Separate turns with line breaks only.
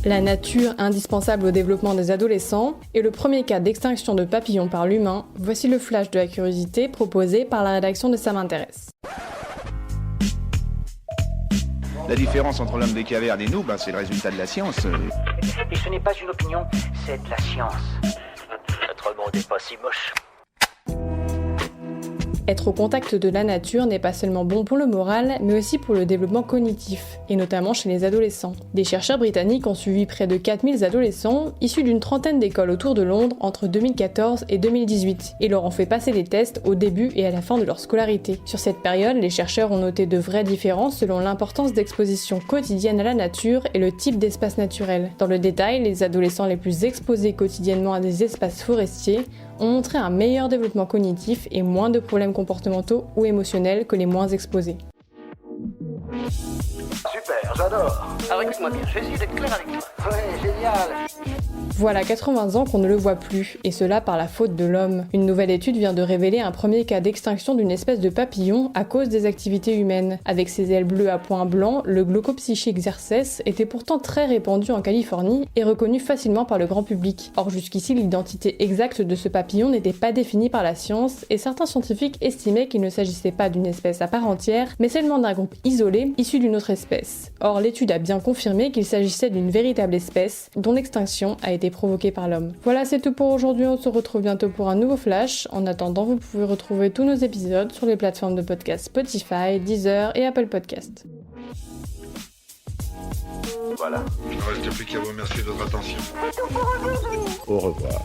La nature indispensable au développement des adolescents et le premier cas d'extinction de papillons par l'humain, voici le flash de la curiosité proposé par la rédaction de Ça m'intéresse.
La différence entre l'homme des cavernes et nous, c'est le résultat de la science.
Et ce n'est pas une opinion, c'est de la science. Notre monde n'est pas si moche.
Être au contact de la nature n'est pas seulement bon pour le moral, mais aussi pour le développement cognitif, et notamment chez les adolescents. Des chercheurs britanniques ont suivi près de 4000 adolescents, issus d'une trentaine d'écoles autour de Londres entre 2014 et 2018, et leur ont fait passer les tests au début et à la fin de leur scolarité. Sur cette période, les chercheurs ont noté de vraies différences selon l'importance d'exposition quotidienne à la nature et le type d'espace naturel. Dans le détail, les adolescents les plus exposés quotidiennement à des espaces forestiers ont montré un meilleur développement cognitif et moins de problèmes comportementaux ou émotionnels que les moins exposés.
Super, j'adore. Alors écoute-moi bien, je vais essayer d'être clair avec toi. Ouais, génial.
Voilà 80 ans qu'on ne le voit plus, et cela par la faute de l'homme. Une nouvelle étude vient de révéler un premier cas d'extinction d'une espèce de papillon à cause des activités humaines. Avec ses ailes bleues à points blancs, le Glaucopsyche xerces était pourtant très répandu en Californie et reconnu facilement par le grand public. Or jusqu'ici, l'identité exacte de ce papillon n'était pas définie par la science, et certains scientifiques estimaient qu'il ne s'agissait pas d'une espèce à part entière, mais seulement d'un groupe isolé, issu d'une autre espèce. Or l'étude a bien confirmé qu'il s'agissait d'une véritable espèce, dont l'extinction a été provoquée par l'homme. Voilà, c'est tout pour aujourd'hui, on se retrouve bientôt pour un nouveau flash. En attendant, vous pouvez retrouver tous nos épisodes sur les plateformes de podcast Spotify, Deezer et Apple Podcast.
Voilà.
Il ne reste plus qu'à vous remercier de votre attention.
Au revoir.